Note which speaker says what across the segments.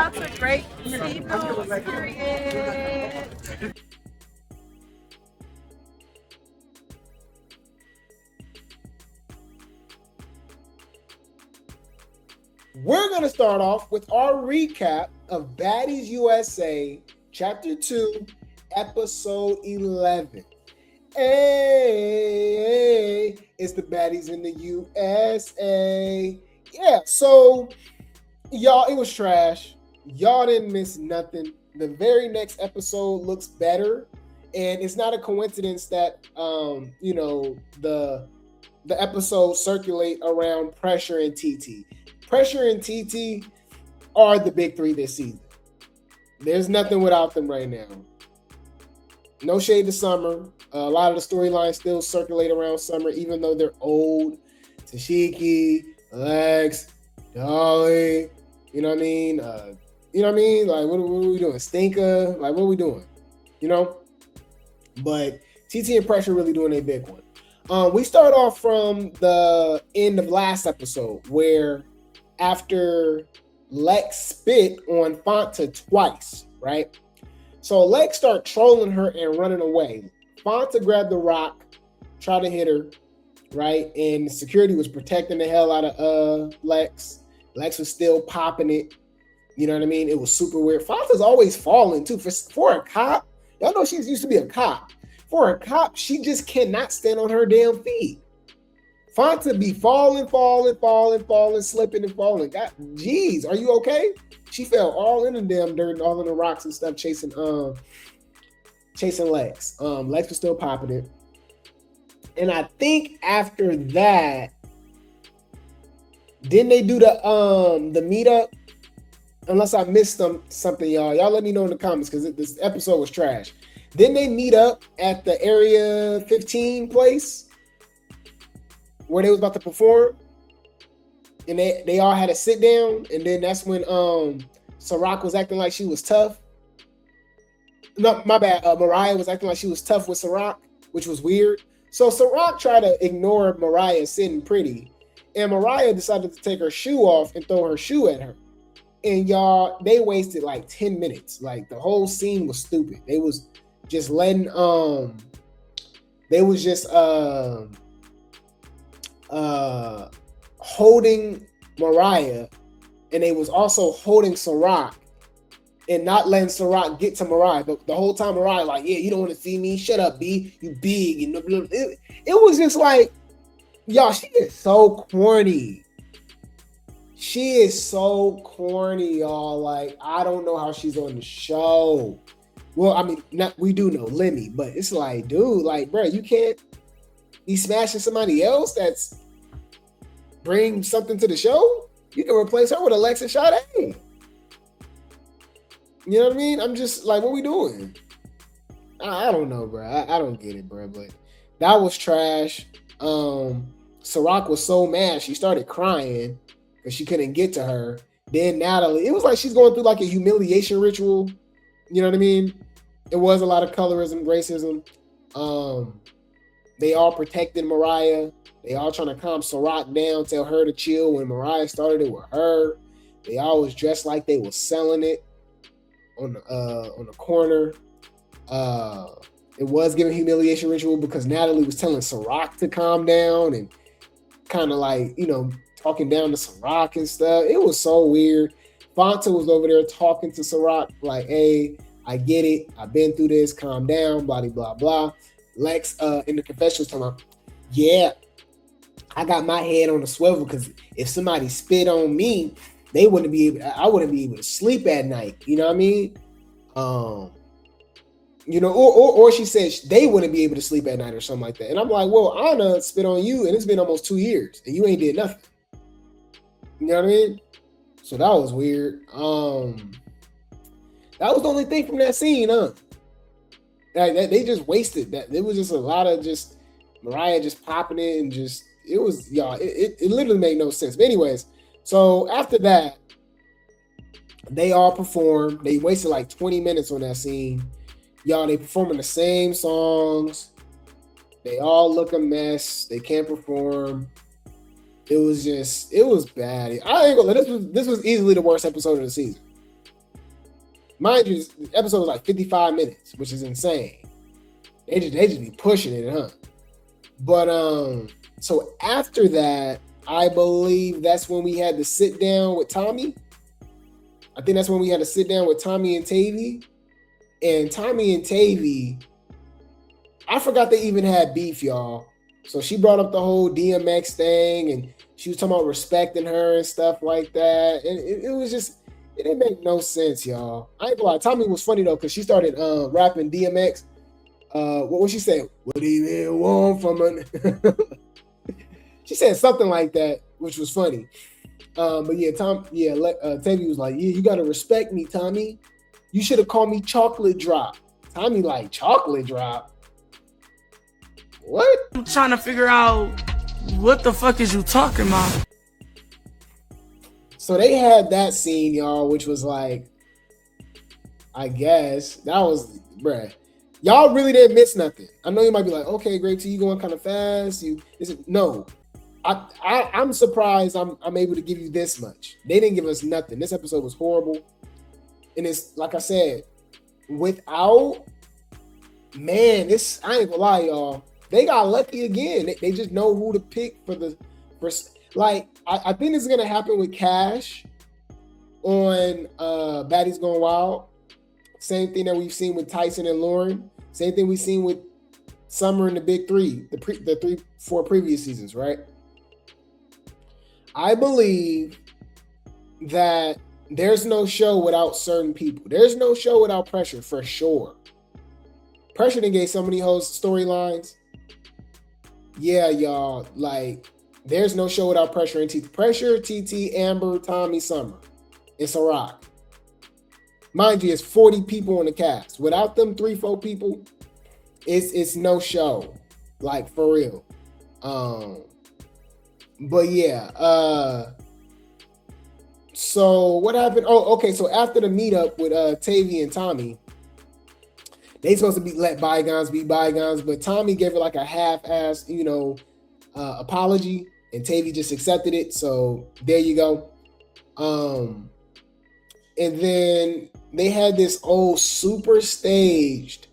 Speaker 1: out to Grape Tea, period.
Speaker 2: We're going to start off with our recap of Baddies USA, Chapter 2, Episode 11. Hey, it's the Baddies in the USA. Yeah, so, y'all, it was trash. Y'all didn't miss nothing. The very next episode looks better. And it's not a coincidence that, the episodes circulate around Pressure and TT. Pressure and TT are the big three this season. There's nothing without them right now. No shade to Summer. A lot of the storylines still circulate around Summer, even though they're old. Tashiki, Lex, Dolly, you know what I mean? Like, what are we doing? Stinker, like, what are we doing? But TT and Pressure really doing a big one. We start off from the end of last episode where after Lex spit on Fanta twice, right? So Lex started trolling her and running away. Fanta grabbed the rock, tried to hit her, right? And security was protecting the hell out of Lex. Lex was still popping it. You know what I mean? It was super weird. Fanta's always falling too. For a cop, y'all know she used to be a cop. For a cop, she just cannot stand on her damn feet. Fanta be falling, slipping and falling. God, geez, are you okay? She fell all in the damn dirt and all in the rocks and stuff, chasing Lex. Lex was still popping it. And I think after that, didn't they do the meetup? Unless I missed something, y'all. Y'all let me know in the comments because this episode was trash. Didn't they meet up at the Area 15 place where they was about to perform? And they all had to sit down, and then that's when Ciroc was acting like she was tough. No, my bad. Mariah was acting like she was tough with Ciroc, which was weird. So Ciroc tried to ignore Mariah sitting pretty, and Mariah decided to take her shoe off and throw her shoe at her. And y'all, they wasted like 10 minutes. Like the whole scene was stupid. They was just letting holding Mariah, and they was also holding Ciroc and not letting Ciroc get to Mariah. But the whole time Mariah like, yeah, you don't want to see me. Shut up, B. You big. And it was just like, y'all, she is so corny. She is so corny, y'all. Like, I don't know how she's on the show. Well, I mean, we do know Lemmy, but it's like, dude, like, bro, you can't be smashing somebody else that's bring something to the show. You can replace her with Alexa Sade. You know what I mean? I'm just like, what we doing? I don't know, bro. I don't get it, bro. But that was trash. Ciroc was so mad. She started crying because she couldn't get to her. Then Natalie, it was like she's going through like a humiliation ritual. You know what I mean? It was a lot of colorism, racism. They all protected Mariah. They all trying to calm Ciroc down, tell her to chill when Mariah started it with her. They all was dressed like they was selling it on the corner. It was giving humiliation ritual because Natalie was telling Ciroc to calm down and kind of like, talking down to Ciroc and stuff. It was so weird. Fanta was over there talking to Ciroc like, hey, I get it. I've been through this. Calm down, blah, blah, blah. Lex in the confession was talking about, yeah, I got my head on the swivel because if somebody spit on me, I wouldn't be able to sleep at night. You know what I mean? Or she said they wouldn't be able to sleep at night or something like that. And I'm like, well, Anna spit on you and it's been almost 2 years and you ain't did nothing. You know what I mean? So that was weird. That was the only thing from that scene, huh? They just wasted that. There was just a lot of just Mariah just popping it and just, it was, y'all, it literally made no sense. But anyways, so after that, they all performed. They wasted like 20 minutes on that scene. Y'all, they performing the same songs. They all look a mess. They can't perform. It was bad. I ain't gonna lie, this was easily the worst episode of the season. Mind you, the episode was like 55 minutes, which is insane. They just be pushing it, huh? But so after that, I believe that's when we had to sit down with Tommy. I think that's when we had to sit down with Tommy and Tavy. And Tommy and Tavy, I forgot they even had beef, y'all. So she brought up the whole DMX thing, and she was talking about respecting her and stuff like that. And it was just, it didn't make no sense, y'all. I ain't gonna lie. Tommy was funny though, because she started rapping DMX. What she say? What do you even want from her? She said something like that, which was funny. But yeah, Tavy was like, yeah, you gotta respect me, Tommy. You should have called me Chocolate Drop. Tommy like, Chocolate Drop? What?
Speaker 1: I'm trying to figure out what the fuck is you talking about?
Speaker 2: So they had that scene, y'all, which was like, I guess, that was, bruh. Y'all really didn't miss nothing. I know you might be like, okay, Grape Tea, you going kind of fast. No. I'm surprised I'm able to give you this much. They didn't give us nothing. This episode was horrible. And it's, like I said, without, man, I ain't gonna lie, y'all. They got lucky again. They just know who to pick for I think this is gonna happen with Cash on Baddies Gone Wild. Same thing that we've seen with Tyson and Lauren. Same thing we've seen with Summer and the Big Three, the 4 previous seasons, right? I believe that there's no show without certain people. There's no show without Pressure, for sure. Pressure done gave so many hoes storylines. Yeah, y'all, like, there's no show without Pressure and TT. Pressure, TT, Amber, Tommy, Summer. It's Ciroc. Mind you, it's 40 people on the cast. Without them 3-4 people, it's no show. Like, for real. But yeah, so what happened? Oh, okay. So after the meetup with Tavy and Tommy, they supposed to let bygones be bygones, but Tommy gave her like a half-assed, apology, and Tavy just accepted it. So there you go. And then they had this old super staged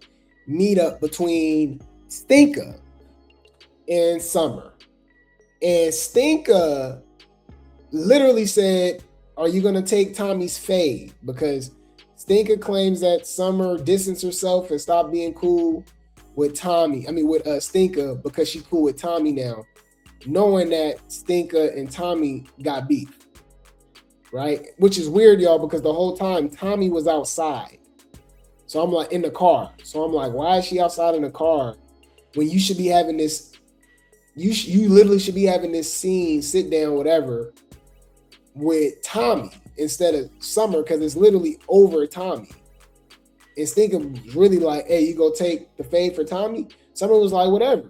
Speaker 2: meetup between Stinker and Summer. And Stinker literally said, are you going to take Tommy's fade? Because Stinker claims that Summer distanced herself and stopped being cool with Stinker because she's cool with Tommy now, knowing that Stinker and Tommy got beef. Right? Which is weird, y'all, because the whole time Tommy was outside. So I'm like, in the car. So I'm like, why is she outside in the car when you should be having this, you literally should be having this scene, sit down, whatever, with Tommy instead of Summer, because it's literally over Tommy. And Stinker was really like, hey, you go take the fade for Tommy? Summer was like, whatever.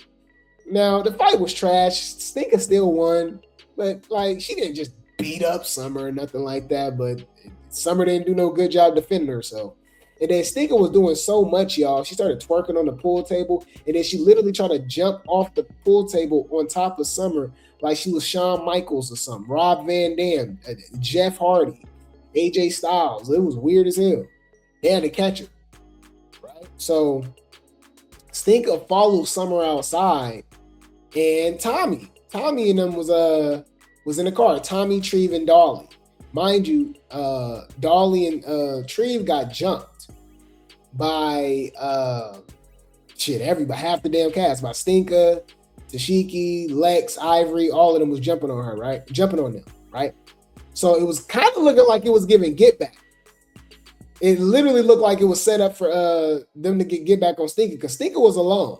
Speaker 2: Now, the fight was trash. Stinker still won, but like, she didn't just beat up Summer or nothing like that, but Summer didn't do no good job defending herself. And then Stinker was doing so much, y'all. She started twerking on the pool table, and then she literally tried to jump off the pool table on top of Summer like she was Shawn Michaels or something, Rob Van Dam, Jeff Hardy, AJ Styles. It was weird as hell. They had to catch her, right? So Stinker followed Summer outside, and Tommy and them was in the car. Tommy, Treve, and Dolly. Mind you, Dolly and Treve got jumped by everybody, half the damn cast, by Stinker, Tashiki, Lex, Ivory, all of them was jumping on her, right? Jumping on them, right? So it was kind of looking like it was giving get back. It literally looked like it was set up for them to get back on Stinker, because Stinker was alone.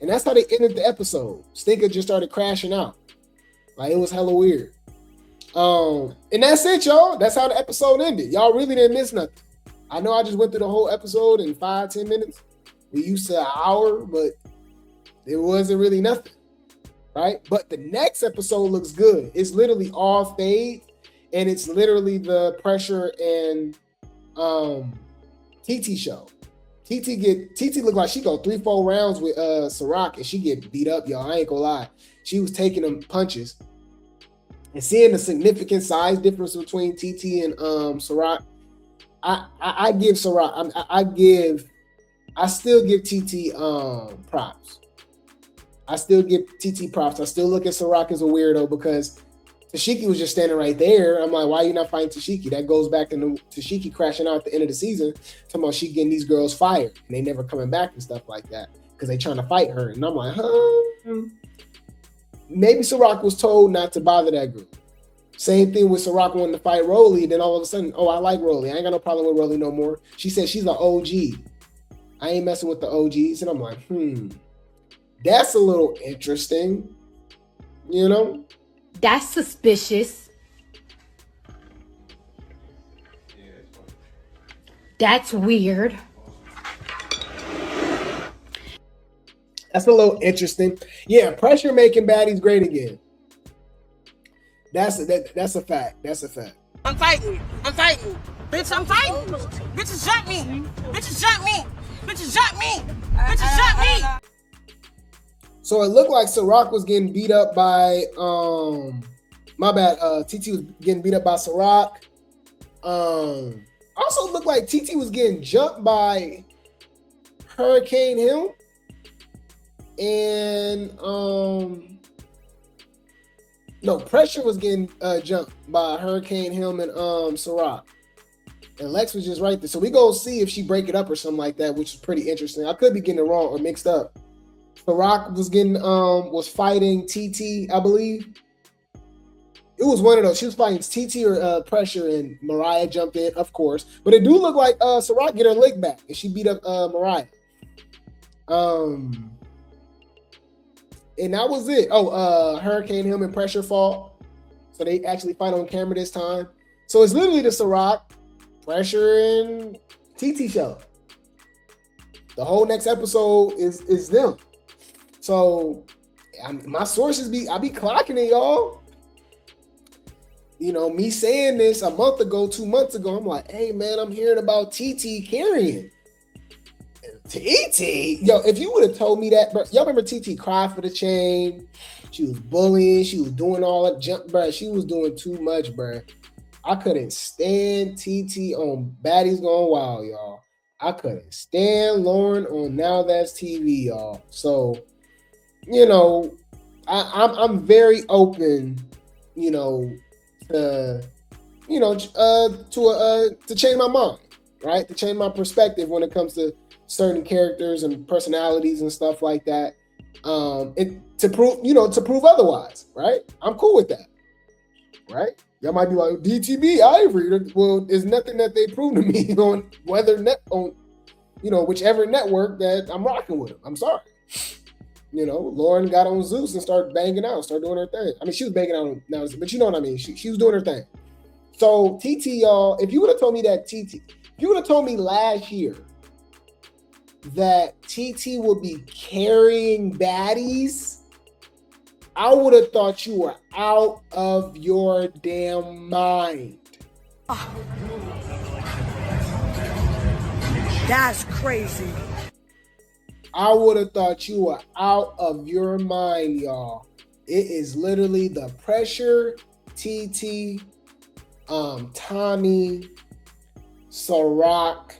Speaker 2: And that's how they ended the episode. Stinker just started crashing out. Like, it was hella weird. And that's it, y'all. That's how the episode ended. Y'all really didn't miss nothing. I know I just went through the whole episode in 5-10 minutes. We used to an hour, but it wasn't really nothing, right? But the next episode looks good. It's literally all fade, and it's literally the Pressure and TT show. TT looked like she go 3-4 rounds with Ciroc, and she get beat up, y'all. I ain't gonna lie. She was taking them punches. And seeing the significant size difference between TT and Ciroc, I give Ciroc. I still give TT props. I still give TT props. I still look at Ciroc as a weirdo because Tashiki was just standing right there. I'm like, why are you not fighting Tashiki? That goes back to Tashiki crashing out at the end of the season, talking about she getting these girls fired and they never coming back and stuff like that because they trying to fight her. And I'm like, maybe Ciroc was told not to bother that group. Same thing with Ciroc wanting to fight Rolly. Then all of a sudden, I like Rolly. I ain't got no problem with Rolly no more. She said she's an OG. I ain't messing with the OGs. And I'm like, that's a little interesting, you know?
Speaker 3: That's suspicious. That's weird.
Speaker 2: That's a little interesting. Yeah, pressure making baddies great again. That's a fact. That's a fact.
Speaker 4: I'm fighting. Bitch, I'm fighting. Bitches shot me.
Speaker 2: So it looked like Ciroc was getting beat up by my bad. TT was getting beat up by Ciroc. Also looked like TT was getting jumped by Hurricane Hill. And no, pressure was getting jumped by Hurricane Hill and Ciroc. And Lex was just right there. So we go see if she break it up or something like that, which is pretty interesting. I could be getting it wrong or mixed up. Ciroc was fighting TT, I believe. It was one of those. She was fighting TT or Pressure, and Mariah jumped in, of course. But it do look like Ciroc get her lick back, and she beat up Mariah. And that was it. Hurricane Hill and Pressure fought. So they actually fight on camera this time. So it's literally the Ciroc, Pressure, and TT show. The whole next episode is them. So my sources I be clocking it, y'all. You know, me saying this a month ago, 2 months ago, I'm like, hey man, I'm hearing about TT carrying. TT? Yo, if you would have told me that, bro, y'all remember TT cried for the chain? She was bullying, she was doing all that jump, bro. She was doing too much, bro. I couldn't stand TT on Baddies Gone Wild, y'all. I couldn't stand Lauren on Now That's TV, y'all. So, you know, I'm very open, you know, to change my mind, right? To change my perspective when it comes to certain characters and personalities and stuff like that. To prove otherwise, right? I'm cool with that, right? Y'all might be like, DTB, Ivory. Well, there's nothing that they prove to me on whichever network that I'm rocking with them. I'm sorry. You know, Lauren got on Zeus and started banging out, started doing her thing. I mean, she was banging out now, but you know what I mean? She was doing her thing. So TT, y'all, if you would have told me last year that TT would be carrying Baddies, I would have thought you were out of your damn mind.
Speaker 4: That's crazy.
Speaker 2: I would have thought you were out of your mind, y'all. It is literally the Pressure, TT, Tommy, Ciroc,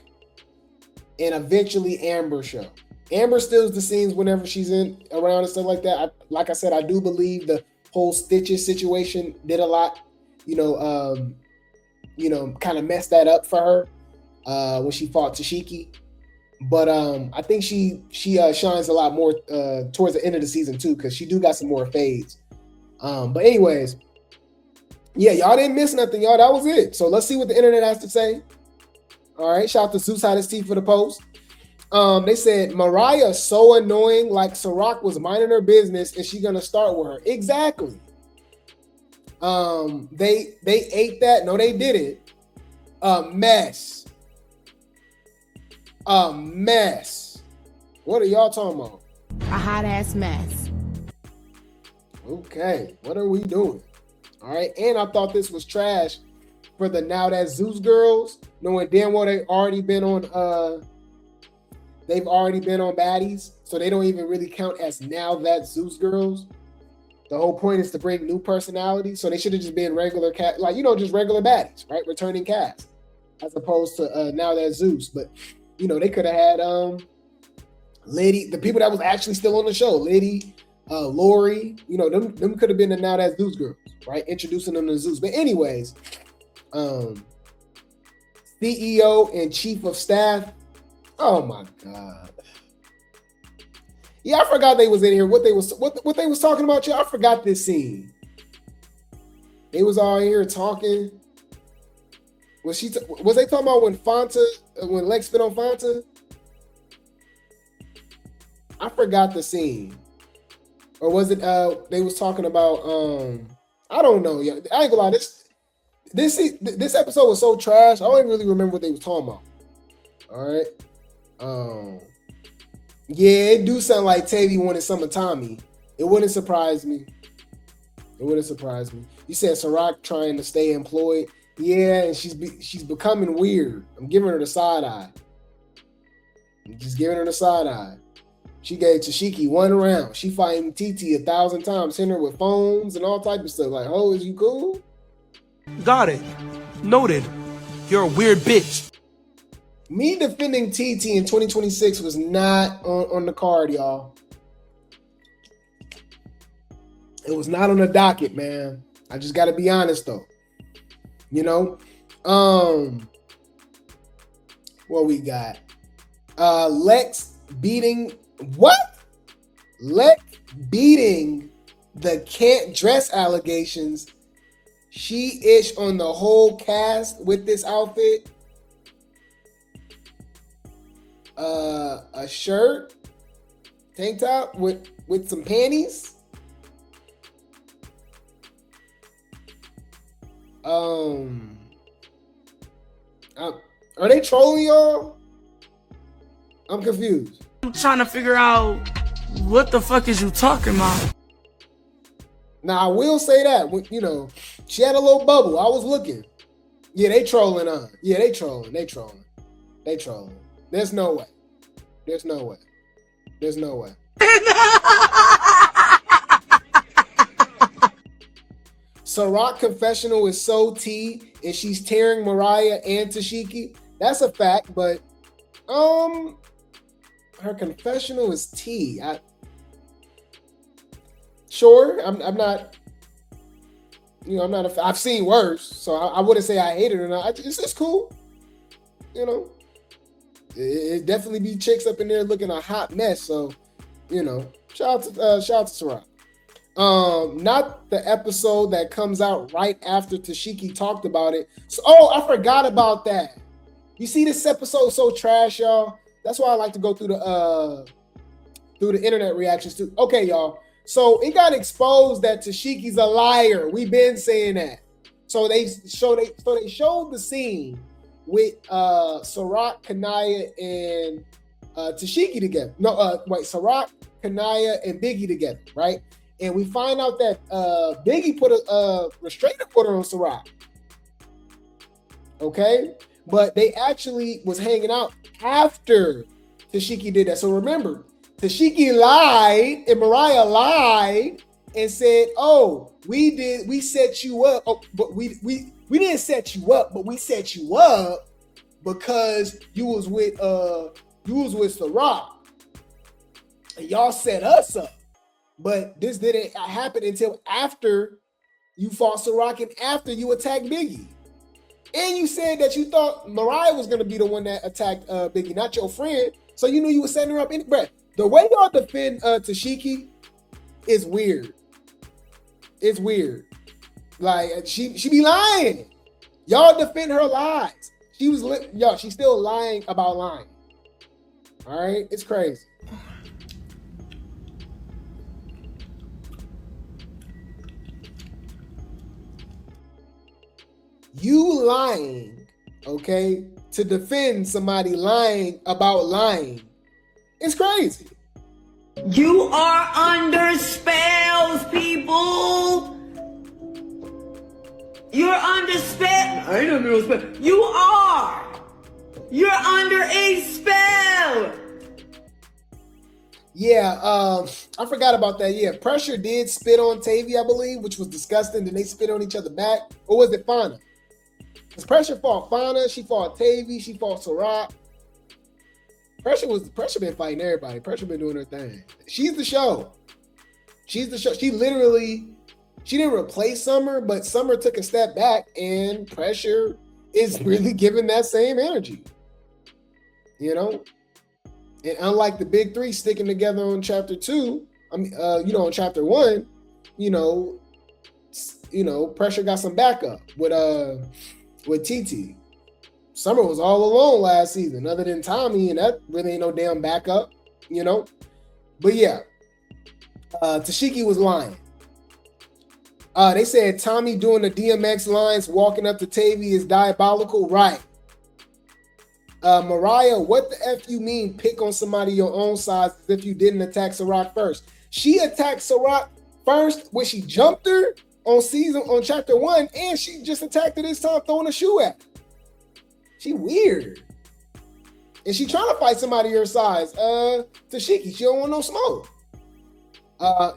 Speaker 2: and eventually Amber show. Amber stills the scenes whenever she's around and stuff like that. Like I said, I do believe the whole Stitches situation did a lot, kind of messed that up for her when she fought Tashiki. But I think she shines a lot more towards the end of the season too, because she do got some more fades. But anyways, yeah, y'all didn't miss nothing, y'all. That was it. So let's see what the internet has to say. All right, shout out to Zeus Had His Teeth for the post. They said Mariah so annoying, like Ciroc was minding her business and she gonna start with her. Exactly. They ate that. No, they didn't. A mess. What are y'all talking about?
Speaker 3: A hot ass mess.
Speaker 2: Okay, what are we doing? All right, and I thought this was trash for the Now That Zeus girls, knowing damn well they've already been on Baddies, so they don't even really count as Now That Zeus girls. The whole point is to bring new personalities, so they should have just been regular cast, just regular baddies, right? Returning cast. as opposed to now that Zeus. But you know, they could have had Liddy, the people that was actually still on the show, Liddy, Lori, you know, them could have been the Now That Zeus girls, right? Introducing them to Zeus. But anyways, CEO and chief of staff. Oh my God. Yeah, I forgot they was in here. What they was talking about, y'all. I forgot this scene. They was all here talking. Was they talking about when Lex spit on Fanta? I forgot the scene. Or was it they was talking about I don't know. Yeah, I ain't gonna lie, this episode was so trash. I don't even really remember what they was talking about. All right. Yeah, it do sound like Tavy wanted some of Tommy. It wouldn't surprise me. You said Ciroc trying to stay employed. Yeah, and she's becoming weird. I'm giving her the side eye. I'm just giving her the side eye. She gave Tashiki one round. She fighting TT 1,000 times, hitting her with phones and all type of stuff. Like, oh, is you cool?
Speaker 1: Got it. Noted. You're a weird bitch.
Speaker 2: Me defending TT in 2026 was not on the card, y'all. It was not on the docket, man. I just got to be honest, though. You know? What we got? Lex beating... What? Lex beating the can't dress allegations. She-ish on the whole cast with this outfit. A shirt, tank top with some panties. Are they trolling y'all? I'm confused.
Speaker 1: I'm trying to figure out what the fuck is you talking about.
Speaker 2: Now I will say that you know she had a little bubble. I was looking. Yeah, they trolling on. Yeah, they trolling. There's no way. Ciroc confessional is so tea, and she's tearing Mariah and Tashiki. That's a fact, but her confessional is tea. I'm not. You know, I'm not. I've seen worse, so I wouldn't say I hate it or not. It's cool. You know, it definitely be chicks up in there looking a hot mess. So, you know, shout out to Ciroc. Not the episode that comes out right after Tashiki talked about it. So, I forgot about that. You see, this episode is so trash, y'all. That's why I like to go through the internet reactions too. Okay, y'all. So it got exposed that Tashiki's a liar. We've been saying that. So they showed the scene with Ciroc, Kanaya, and Tashiki together. Ciroc, Kanaya, and Biggie together, right? And we find out that Biggie put a restraining order on Ciroc. Okay? But they actually was hanging out after Tashiki did that. So remember, Tashiki lied and Mariah lied and said, "Oh, we set you up. Oh, but we didn't set you up, but we set you up because you was with Ciroc. And y'all set us up. But this didn't happen until after you fought Ciroc and after you attacked Biggie. And you said that you thought Mariah was going to be the one that attacked Biggie, not your friend. So you knew you were setting her up. Bruh, the way y'all defend Tashiki is weird. It's weird. Like, she be lying. Y'all defend her lies. She's still lying about lying. All right? It's crazy. You lying, okay, to defend somebody lying about lying. It's crazy.
Speaker 5: You are under spells, people. You're under spell. I ain't under no spell. You are. You're under a spell.
Speaker 2: Yeah, I forgot about that. Yeah, Pressure did spit on Tavy, I believe, which was disgusting. Then they spit on each other back. Or was it Fauna? Because Pressure fought Fauna, she fought Tavy, she fought Ciroc. Pressure been fighting everybody. Pressure been doing her thing. She's the show. She's the show. She didn't replace Summer, but Summer took a step back, and Pressure is really giving that same energy. You know? And unlike the big three sticking together on chapter 2, on chapter 1, Pressure got some backup with TT. Summer was all alone last season, other than Tommy, and that really ain't no damn backup, But yeah, Tashiki was lying. They said Tommy doing the DMX lines, walking up to Tavy is diabolical, right? Mariah, what the F you mean pick on somebody your own size as if you didn't attack Ciroc first? She attacked Ciroc first when she jumped her on chapter 1, and she just attacked her this time throwing a shoe at her. She weird. And she trying to fight somebody her size. Tashiki, she don't want no smoke.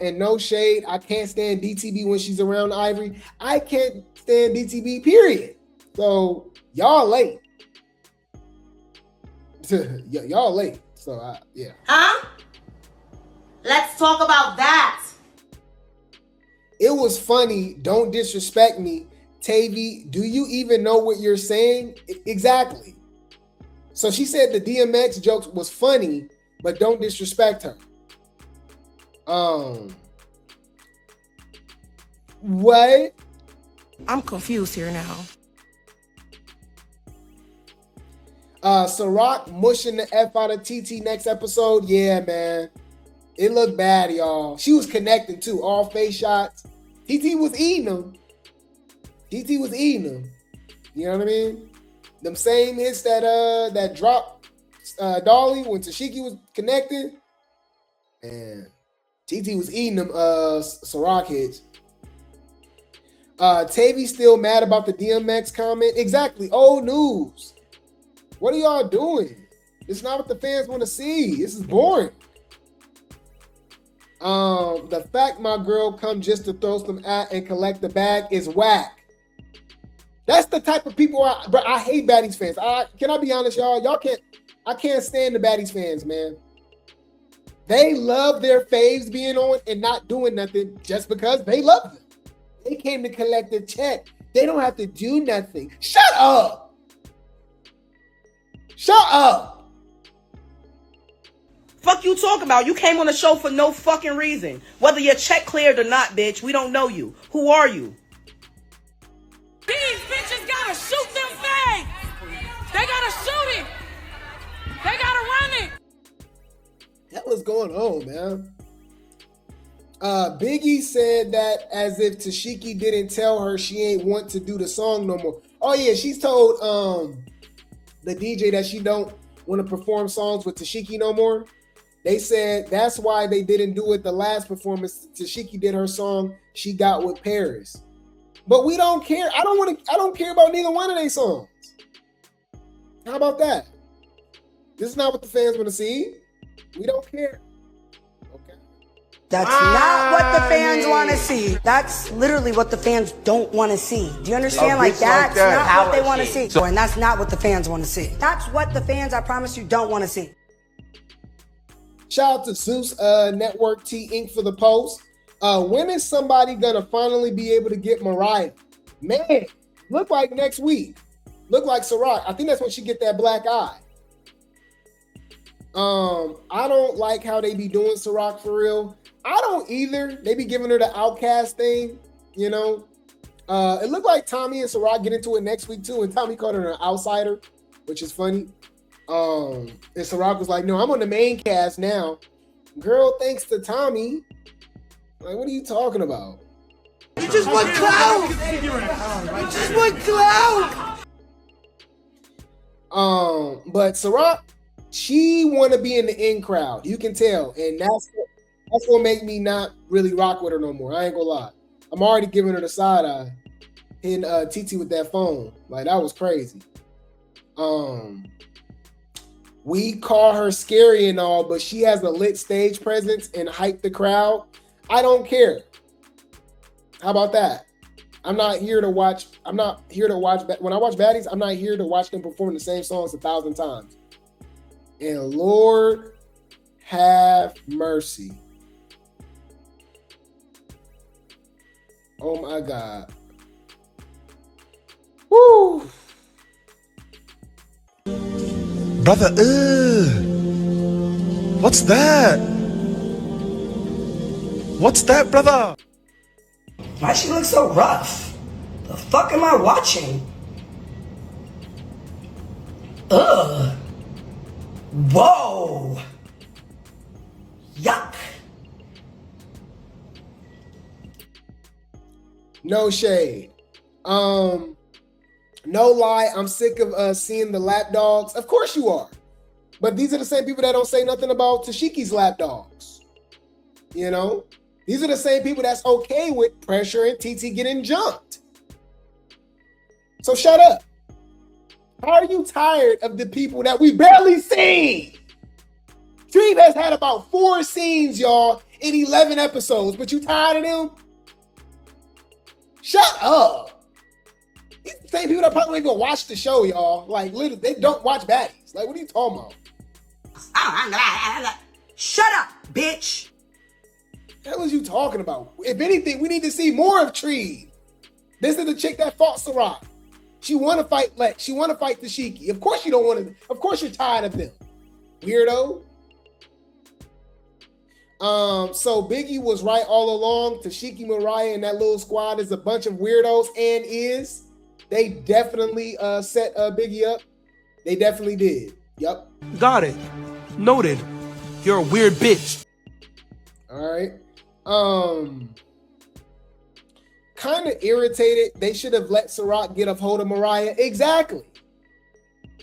Speaker 2: And no shade, I can't stand DTB when she's around Ivory. I can't stand DTB, period. So, y'all late. Y'all late. So, yeah.
Speaker 5: Huh? Let's talk about that.
Speaker 2: It was funny. Don't disrespect me. Tavy, do you even know what you're saying? Exactly. So she said the DMX jokes was funny, but don't disrespect her. What?
Speaker 4: I'm confused here now.
Speaker 2: Ciroc mushing the F out of TT next episode. Yeah, man. It looked bad, y'all. She was connecting too. All face shots. TT was eating them. TT was eating them. You know what I mean? Them same hits that dropped Dolly when Tashiki was connected. And TT was eating them Ciroc hits. Tavy still mad about the DMX comment. Exactly. Old news. What are y'all doing? It's not what the fans want to see. This is boring. The fact my girl come just to throw some at and collect the bag is whack. That's the type of people I hate Baddies fans. Can I be honest, y'all? I can't stand the Baddies fans, man. They love their faves being on and not doing nothing just because they love them. They came to collect a check. They don't have to do nothing. Shut up. Shut up.
Speaker 6: Fuck you talking about? You came on the show for no fucking reason. Whether your check cleared or not, bitch, we don't know you. Who are you?
Speaker 4: These bitches gotta shoot them fags. They gotta shoot it. They gotta run it.
Speaker 2: What was going on, man? Biggie said that as if Tashiki didn't tell her she ain't want to do the song no more. Oh yeah, she's told the DJ that she don't want to perform songs with Tashiki no more. They said that's why they didn't do it the last performance. Tashiki did her song She Got with Paris. But we don't care. I don't care about neither one of their songs. How about that? This is not what the fans want to see. We don't care. Okay.
Speaker 7: That's not what the fans want to see. That's literally what the fans don't want to see. Do you understand? Like that's not what they want to see. And that's not what the fans want to see. That's what the fans, I promise you, don't want to see.
Speaker 2: Shout out to Zeus Network T Inc. for the post. When is somebody gonna finally be able to get Mariah? Man, look like next week. Look like Ciroc. I think that's when she get that black eye. I don't like how they be doing Ciroc for real. I don't either. They be giving her the outcast thing, you know. It looked like Tommy and Ciroc get into it next week too, and Tommy called her an outsider, which is funny. And Ciroc was like, no, I'm on the main cast now. Girl, thanks to Tommy. Like, what are you talking about?
Speaker 5: You just want clout. You just want clout.
Speaker 2: But Ciroc, she want to be in the in crowd. You can tell, and that's what make me not really rock with her no more. I ain't gonna lie. I'm already giving her the side eye, hitting TT with that phone. Like that was crazy. We call her scary and all, but she has a lit stage presence and hype the crowd. I don't care. How about that? I'm not here to watch. When I watch Baddies, I'm not here to watch them perform the same songs 1,000 times. And Lord have mercy. Oh my God. Woo!
Speaker 8: Brother, what's that? What's that, brother?
Speaker 7: Why she look so rough? The fuck am I watching? Ugh. Whoa. Yuck.
Speaker 2: No shade. No lie, I'm sick of seeing the lap dogs. Of course you are. But these are the same people that don't say nothing about Tashiki's lap dogs. You know? These are the same people that's okay with Pressure and TT getting jumped. So shut up. How are you tired of the people that we barely seen? Treve has had about 4 scenes, y'all, in 11 episodes, but you tired of them? Shut up. These are the same people that probably don't even watch the show, y'all. Like, literally, they don't watch Baddies. Like, what are you talking about?
Speaker 7: Shut up, bitch.
Speaker 2: What was you talking about? If anything, we need to see more of Treve. This is the chick that fought Ciroc. She want to fight Lex. She want to fight Tashiki. Of course you don't want to. Of course you're tired of them. Weirdo. So Biggie was right all along. Tashiki, Mariah, and that little squad is a bunch of weirdos, and they definitely set Biggie up. They definitely did. Yep.
Speaker 1: Got it. Noted. You're a weird bitch.
Speaker 2: All right. Kind of irritated. They should have let Ciroc get a hold of Mariah. Exactly.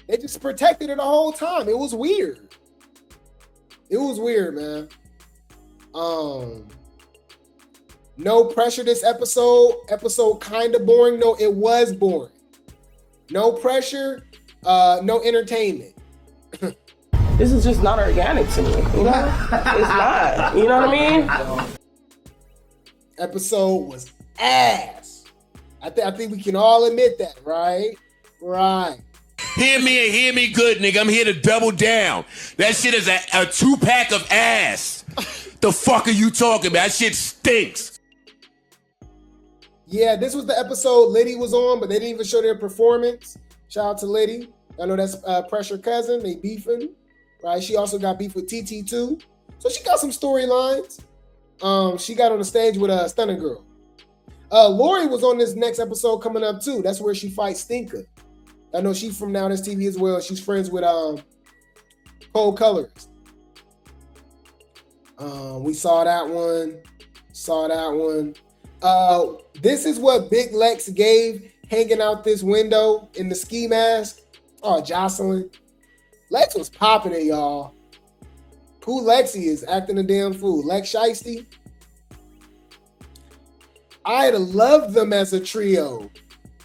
Speaker 2: They just protected her the whole time. It was weird. It was weird, man. No pressure this episode. Episode kind of boring. No, it was boring. No pressure. No entertainment.
Speaker 9: This is just not organic to me, you know? It's not, you know what I mean?
Speaker 2: Episode was ass. I think we can all admit that, right? Right.
Speaker 10: Hear me and hear me good, nigga. I'm here to double down. That shit is a 2-pack of ass. The fuck are you talking about? That shit stinks.
Speaker 2: Yeah, this was the episode Liddy was on, but they didn't even show their performance. Shout out to Liddy. I know that's Pressure cousin. They beefing, right? She also got beef with TT too. So she got some storylines. She got on the stage with a Stunning Girl. Lori was on this next episode coming up too. That's where she fights Stinker. I know she's from Now This TV as well. She's friends with Cold Colors. We saw that one. This is what Big Lex gave hanging out this window in the ski mask. Oh, Jocelyn. Lex was popping it, y'all. Who Lexi is acting a damn fool. Lex Shiesty. I'd love them as a trio.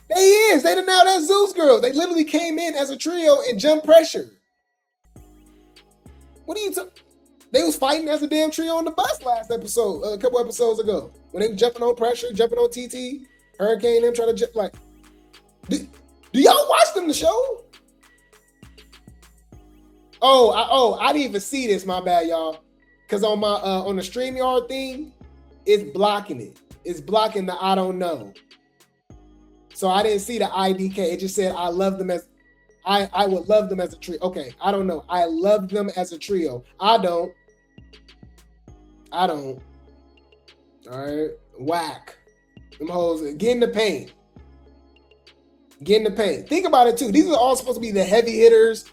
Speaker 2: They is. They now that Zeus girl. They literally came in as a trio and jumped Pressure. What are you talking? They was fighting as a damn trio on the bus last episode, a couple episodes ago. When they were jumping on Pressure, jumping on TT, Hurricane, them trying to jump like. Do y'all watch them the show? I didn't even see this. My bad, y'all. Cause on my on the StreamYard thing, it's blocking it. It's blocking the I don't know. So I didn't see the IDK. It just said I love them as I would love them as a trio. Okay, I don't know. I love them as a trio. I don't. All right, whack. Them hoes get in the paint. Think about it too. These are all supposed to be the heavy hitters.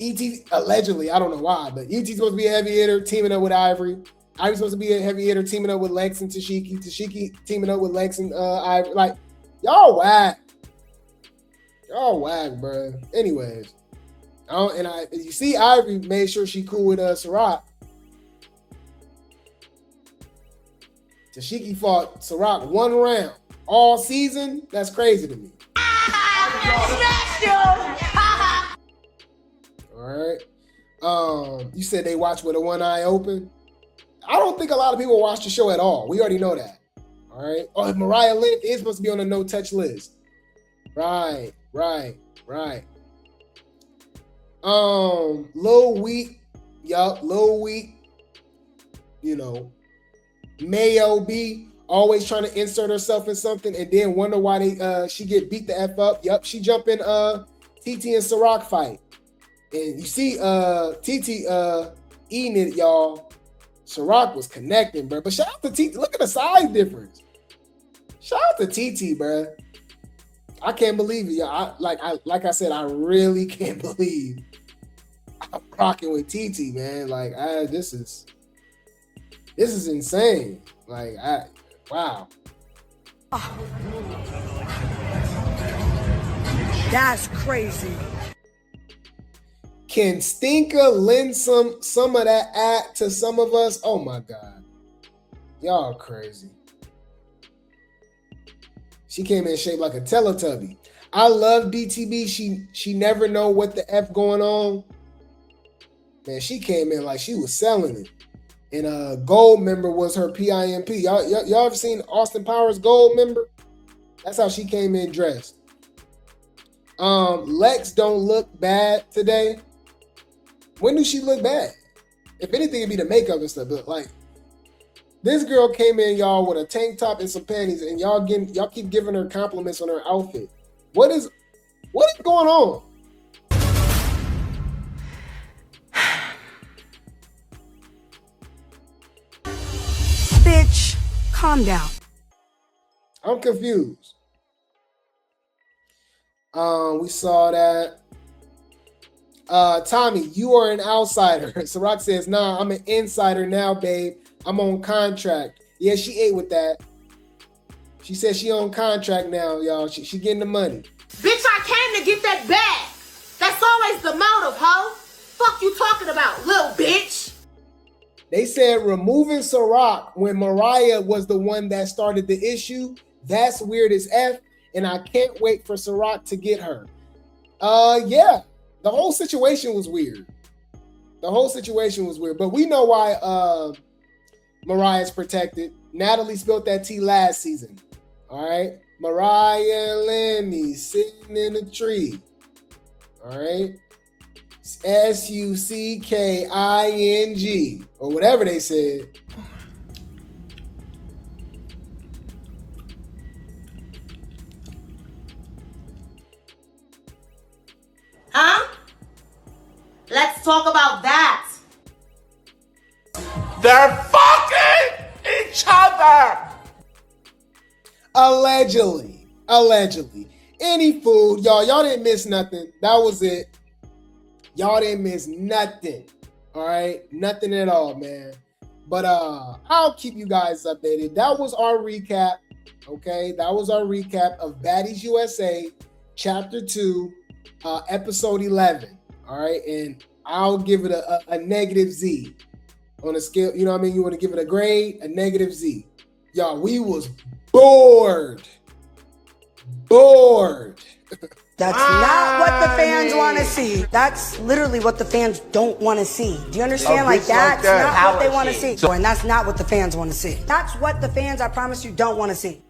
Speaker 2: ET allegedly, I don't know why, but ET's supposed to be a heavy hitter teaming up with Ivory. Ivory's supposed to be a heavy hitter teaming up with Lex and Tashiki. Tashiki teaming up with Lex and Ivory. Like, y'all whack. Bro. Anyways, you see Ivory made sure she cool with Ciroc. Tashiki fought Ciroc 1 round all season. That's crazy to me. All right. You said they watch with one eye open. I don't think a lot of people watch the show at all. We already know that. All All right. Oh, Mariah Lynn is supposed to be on the no-touch list. Right. Lil Weak. Yup, Lil Weak. You know, Mayo B always trying to insert herself in something and then wonder why she get beat the F up. Yup, she jump in TT and Ciroc fight. And you see TT eating it, y'all. Ciroc was connecting, bro. But shout out to TT. Look at the size difference. Shout out to TT, bro. I can't believe it, y'all. Like I said, I really can't believe I'm rocking with TT, man. Like, this is insane. Like, wow.
Speaker 7: That's crazy.
Speaker 2: Can Stinker lend some of that act to some of us? Oh my God. Y'all crazy. She came in shaped like a Teletubby. I love DTB. She never know what the F going on. Man, she came in like she was selling it. And Gold Member was her PIMP. Y'all ever seen Austin Powers Gold Member? That's how she came in dressed. Lex don't look bad today. When do she look bad? If anything, it'd be the makeup and stuff. But like, this girl came in, y'all, with a tank top and some panties, and y'all keep giving her compliments on her outfit. What is going on?
Speaker 7: Bitch, calm down.
Speaker 2: I'm confused. We saw that. Tommy, you are an outsider. Ciroc says, nah, I'm an insider now, babe. I'm on contract. Yeah, she ate with that. She said she on contract now, y'all. She getting the money.
Speaker 3: Bitch, I came to get that bag. That's always the motive, ho. Fuck you talking about, little bitch.
Speaker 2: They said removing Ciroc when Mariah was the one that started the issue. That's weird as F, and I can't wait for Ciroc to get her. Yeah. The whole situation was weird. But we know why Mariah's protected. Natalie spilled that tea last season. All right. Mariah and Lenny sitting in a tree. All right. SUCKING or whatever they said.
Speaker 3: Huh? Let's talk about that.
Speaker 10: They're fucking each other.
Speaker 2: Allegedly. Any food, y'all didn't miss nothing. That was it. Y'all didn't miss nothing. All right, nothing at all, man. But I'll keep you guys updated. That was our recap. Okay, that was our recap of Baddies USA, Chapter 2, Episode 11. All right, and I'll give it a negative Z on a scale. You know what I mean? You want to give it a grade, a negative Z. Y'all, we was bored.
Speaker 7: That's not what the fans want to see. That's literally what the fans don't want to see. Do you understand? Like that's not what they want to see. And that's not what the fans want to see. That's what the fans, I promise you, don't want to see.